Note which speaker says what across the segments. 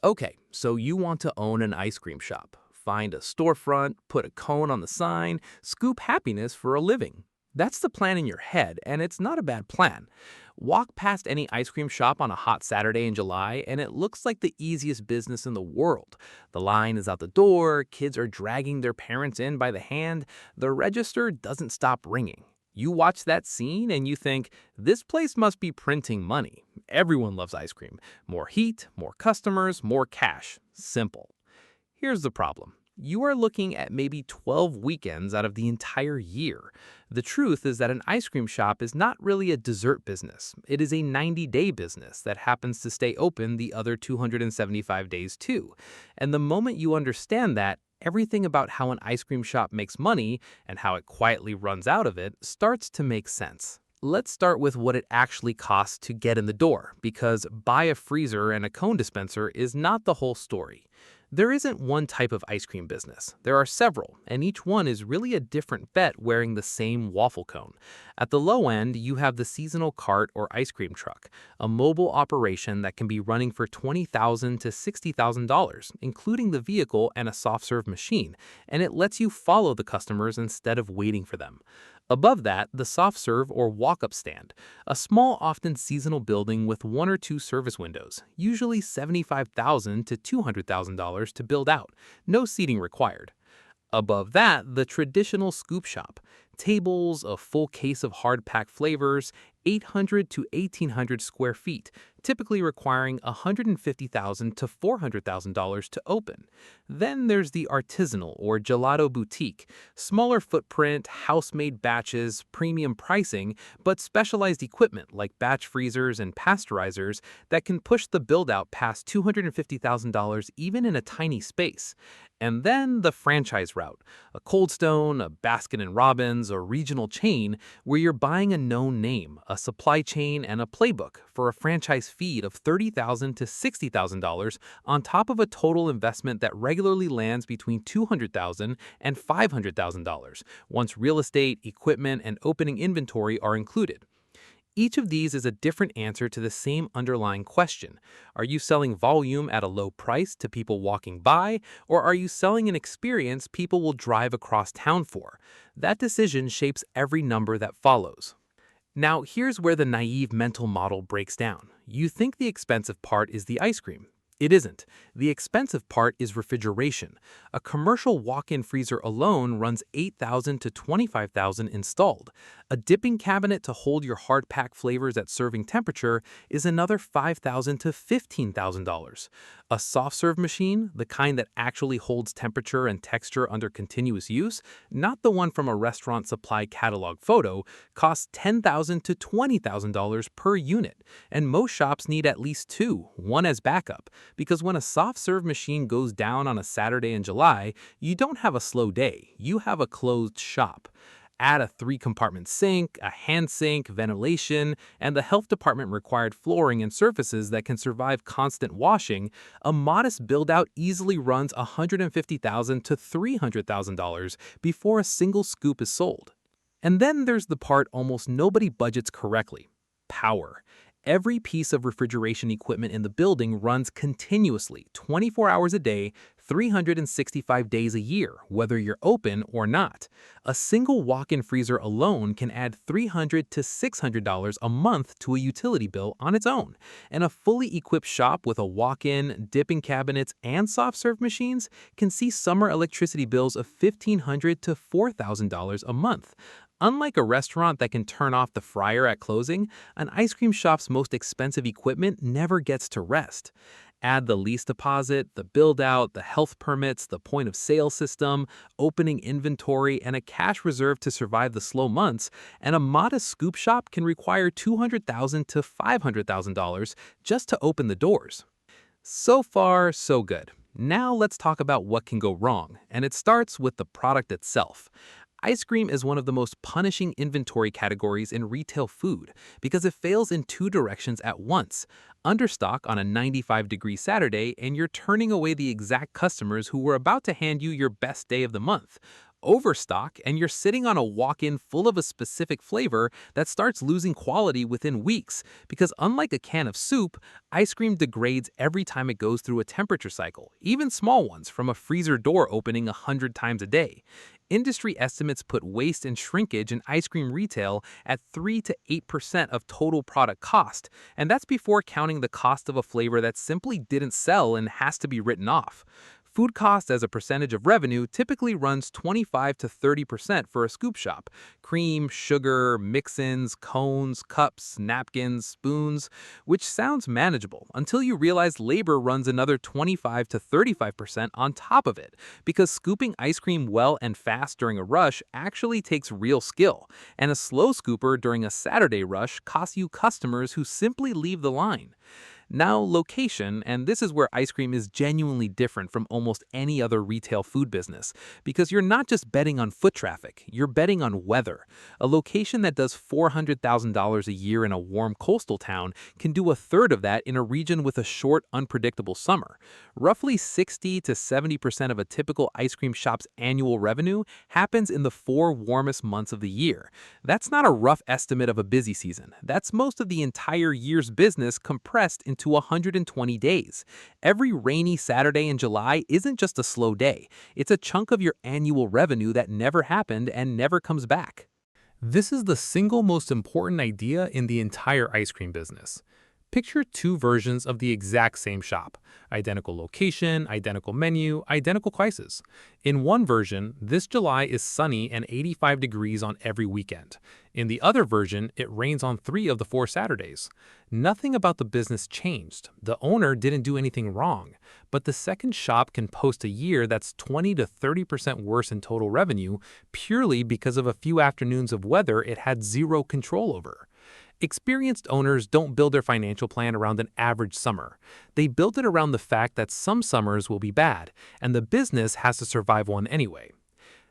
Speaker 1: Okay, so you want to own an ice cream shop. Find a storefront, put a cone on the sign, scoop happiness for a living. That's the plan in your head, and it's not a bad plan. Walk past any ice cream shop on a hot Saturday in July, and it looks like the easiest business in the world. The line is out the door, kids are dragging their parents in by the hand, the register doesn't stop ringing. You watch that scene and you think, this place must be printing money. Everyone loves ice cream. More heat, more customers, more cash. Simple. Here's the problem. You are looking at maybe 12 weekends out of the entire year. The truth is that an ice cream shop is not really a dessert business. It is a 90-day business that happens to stay open the other 275 days too. And the moment you understand that, everything about how an ice cream shop makes money and how it quietly runs out of it starts to make sense. Let's start with what it actually costs to get in the door, because buy a freezer and a cone dispenser is not the whole story. There isn't one type of ice cream business. There are several, and each one is really a different bet wearing the same waffle cone. At the low end, you have the seasonal cart or ice cream truck, a mobile operation that can be running for $20,000 to $60,000, including the vehicle and a soft serve machine, and it lets you follow the customers instead of waiting for them. Above that, the soft serve or walk-up stand, a small, often seasonal building with one or two service windows, usually $75,000 to $200,000 to build out, no seating required. Above that, the traditional scoop shop. Tables, a full case of hard-packed flavors, 800 to 1,800 square feet, typically requiring $150,000 to $400,000 to open. Then there's the artisanal or gelato boutique, smaller footprint, house-made batches, premium pricing, but specialized equipment like batch freezers and pasteurizers that can push the build-out past $250,000 even in a tiny space. And then the franchise route, a Cold Stone, a Baskin& Robbins, or regional chain where you're buying a known name, a supply chain, and a playbook for a franchise fee of $30,000 to $60,000 on top of a total investment that regularly lands between $200,000 and $500,000 once real estate, equipment, and opening inventory are included. Each of these is a different answer to the same underlying question. Are you selling volume at a low price to people walking by, or are you selling an experience people will drive across town for? That decision shapes every number that follows. Now, here's where the naive mental model breaks down. You think the expensive part is the ice cream. It isn't. The expensive part is refrigeration. A commercial walk-in freezer alone runs $8,000 to $25,000 installed. A dipping cabinet to hold your hard-packed flavors at serving temperature is another $5,000 to $15,000. A soft-serve machine, the kind that actually holds temperature and texture under continuous use, not the one from a restaurant supply catalog photo, costs $10,000 to $20,000 per unit, and most shops need at least two, one as backup. Because when a soft-serve machine goes down on a Saturday in July, you don't have a slow day, you have a closed shop. Add a 3-compartment sink, a hand sink, ventilation, and the health department required flooring and surfaces that can survive constant washing, a modest build-out easily runs $150,000 to $300,000 before a single scoop is sold. And then there's the part almost nobody budgets correctly: power. Every piece of refrigeration equipment in the building runs continuously, 24 hours a day, 365 days a year, whether you're open or not. A single walk-in freezer alone can add $300 to $600 a month to a utility bill on its own. And a fully equipped shop with a walk-in, dipping cabinets, and soft-serve machines can see summer electricity bills of $1,500 to $4,000 a month. Unlike a restaurant that can turn off the fryer at closing, an ice cream shop's most expensive equipment never gets to rest. Add the lease deposit, the build-out, the health permits, the point-of-sale system, opening inventory, and a cash reserve to survive the slow months, and a modest scoop shop can require $200,000 to $500,000 just to open the doors. So far, so good. Now let's talk about what can go wrong, and it starts with the product itself. Ice cream is one of the most punishing inventory categories in retail food because it fails in two directions at once: understock on a 95-degree Saturday, and you're turning away the exact customers who were about to hand you your best day of the month. overstock and you're sitting on a walk-in full of a specific flavor that starts losing quality within weeks because unlike a can of soup, ice cream degrades every time it goes through a temperature cycle, even small ones from a freezer door opening 100 times a day. Industry estimates put waste and shrinkage in ice cream retail at 3 to 8% of total product cost, and that's before counting the cost of a flavor that simply didn't sell and has to be written off. Food cost as a percentage of revenue typically runs 25 to 30% for a scoop shop. Cream, sugar, mix-ins, cones, cups, napkins, spoons, which sounds manageable until you realize labor runs another 25 to 35% on top of it, because scooping ice cream well and fast during a rush actually takes real skill, and a slow scooper during a Saturday rush costs you customers who simply leave the line. Now, location, and this is where ice cream is genuinely different from almost any other retail food business, because you're not just betting on foot traffic, you're betting on weather. A location that does $400,000 a year in a warm coastal town can do a third of that in a region with a short, unpredictable summer. Roughly 60 to 70% of a typical ice cream shop's annual revenue happens in the 4 warmest months of the year. That's not a rough estimate of a busy season. That's most of the entire year's business compressed into 120 days. Every rainy Saturday in July isn't just a slow day. It's a chunk of your annual revenue that never happened and never comes back. This is the single most important idea in the entire ice cream business. Picture two versions of the exact same shop. Identical location, identical menu, identical prices. In one version, this July is sunny and 85 degrees on every weekend. In the other version, it rains on 3 of the 4 Saturdays. Nothing about the business changed. The owner didn't do anything wrong. But the second shop can post a year that's 20 to 30% worse in total revenue purely because of a few afternoons of weather it had zero control over. Experienced owners don't build their financial plan around an average summer. They build it around the fact that some summers will be bad, and the business has to survive one anyway.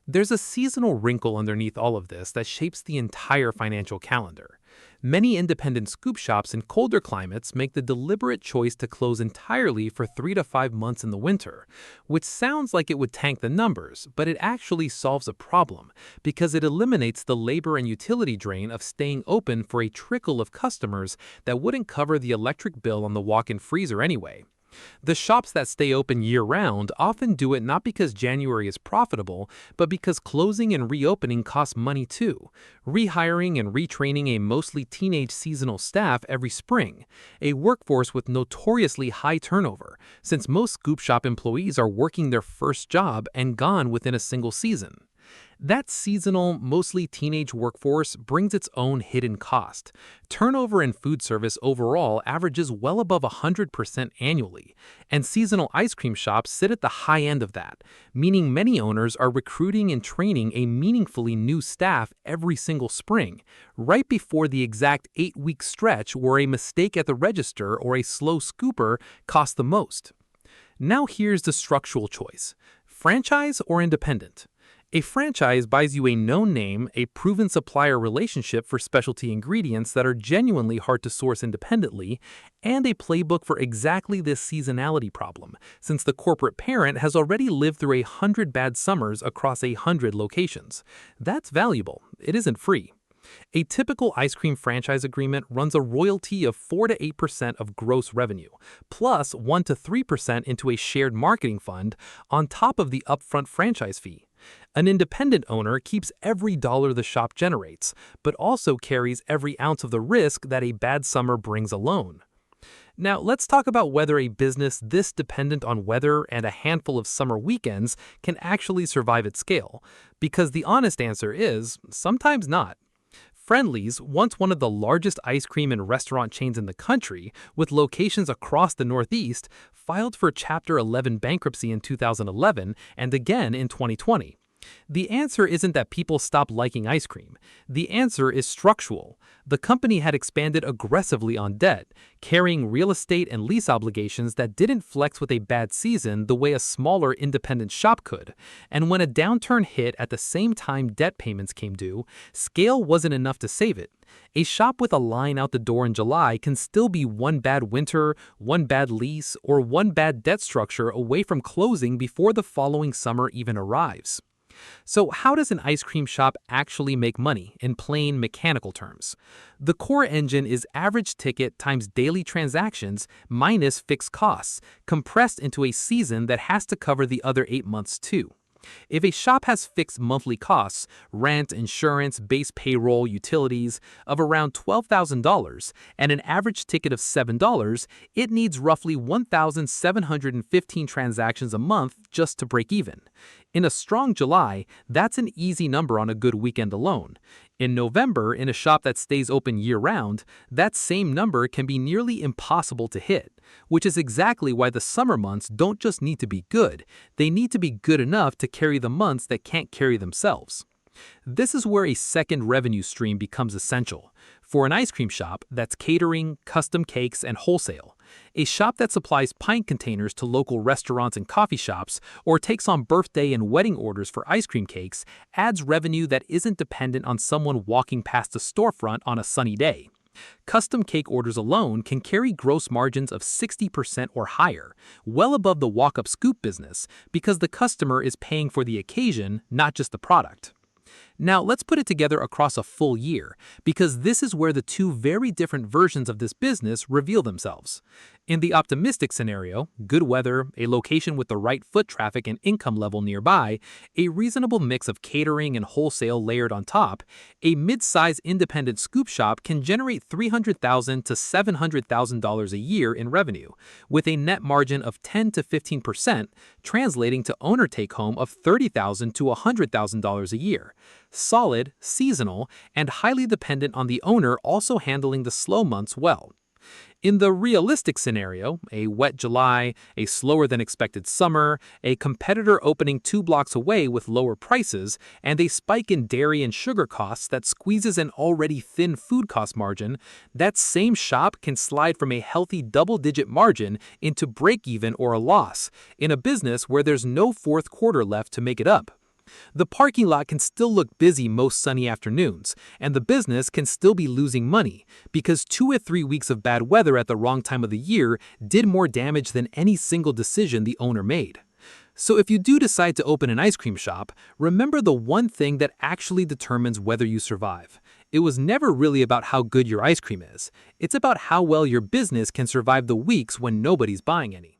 Speaker 1: There's a seasonal wrinkle underneath all of this that shapes the entire financial calendar. Many independent scoop shops in colder climates make the deliberate choice to close entirely for 3 to 5 months in the winter, which sounds like it would tank the numbers, but it actually solves a problem because it eliminates the labor and utility drain of staying open for a trickle of customers that wouldn't cover the electric bill on the walk-in freezer anyway. The shops that stay open year-round often do it not because January is profitable, but because closing and reopening costs money too. Rehiring and retraining a mostly teenage seasonal staff every spring, a workforce with notoriously high turnover, since most scoop shop employees are working their first job and gone within a single season. That seasonal, mostly teenage workforce brings its own hidden cost. Turnover in food service overall averages well above 100% annually, and seasonal ice cream shops sit at the high end of that, meaning many owners are recruiting and training a meaningfully new staff every single spring, right before the exact 8-week stretch where a mistake at the register or a slow scooper costs the most. Now here's the structural choice: franchise or independent? A franchise buys you a known name, a proven supplier relationship for specialty ingredients that are genuinely hard to source independently, and a playbook for exactly this seasonality problem, since the corporate parent has already lived through 100 bad summers across 100 locations. That's valuable. It isn't free. A typical ice cream franchise agreement runs a royalty of 4 to 8% of gross revenue, plus 1 to 3% into a shared marketing fund on top of the upfront franchise fee. An independent owner keeps every dollar the shop generates, but also carries every ounce of the risk that a bad summer brings alone. Now, let's talk about whether a business this dependent on weather and a handful of summer weekends can actually survive at scale, because the honest answer is sometimes not. Friendly's, once one of the largest ice cream and restaurant chains in the country, with locations across the Northeast, filed for Chapter 11 bankruptcy in 2011 and again in 2020. The answer isn't that people stopped liking ice cream. The answer is structural. The company had expanded aggressively on debt, carrying real estate and lease obligations that didn't flex with a bad season the way a smaller independent shop could. And when a downturn hit at the same time debt payments came due, scale wasn't enough to save it. A shop with a line out the door in July can still be one bad winter, one bad lease, or one bad debt structure away from closing before the following summer even arrives. So, how does an ice cream shop actually make money in plain mechanical terms? The core engine is average ticket times daily transactions minus fixed costs, compressed into a season that has to cover the other 8 months too. If a shop has fixed monthly costs, rent, insurance, base payroll, utilities, of around $12,000 and an average ticket of $7, it needs roughly 1,715 transactions a month just to break even. In a strong July, that's an easy number on a good weekend alone. In November, in a shop that stays open year-round, that same number can be nearly impossible to hit, which is exactly why the summer months don't just need to be good, they need to be good enough to carry the months that can't carry themselves. This is where a second revenue stream becomes essential. For an ice cream shop, that's catering, custom cakes, and wholesale. A shop that supplies pint containers to local restaurants and coffee shops or takes on birthday and wedding orders for ice cream cakes adds revenue that isn't dependent on someone walking past a storefront on a sunny day. Custom cake orders alone can carry gross margins of 60% or higher, well above the walk-up scoop business, because the customer is paying for the occasion, not just the product. Now, let's put it together across a full year, because this is where the two very different versions of this business reveal themselves. In the optimistic scenario, good weather, a location with the right foot traffic and income level nearby, a reasonable mix of catering and wholesale layered on top, a mid-size independent scoop shop can generate $300,000 to $700,000 a year in revenue, with a net margin of 10 to 15%, translating to owner take-home of $30,000 to $100,000 a year. Solid, seasonal, and highly dependent on the owner also handling the slow months well. In the realistic scenario, a wet July, a slower than expected summer, a competitor opening 2 blocks away with lower prices, and a spike in dairy and sugar costs that squeezes an already thin food cost margin, that same shop can slide from a healthy double-digit margin into break-even or a loss, in a business where there's no fourth quarter left to make it up. The parking lot can still look busy most sunny afternoons, and the business can still be losing money because 2 or 3 weeks of bad weather at the wrong time of the year did more damage than any single decision the owner made. So if you do decide to open an ice cream shop, remember the one thing that actually determines whether you survive. It was never really about how good your ice cream is. It's about how well your business can survive the weeks when nobody's buying any.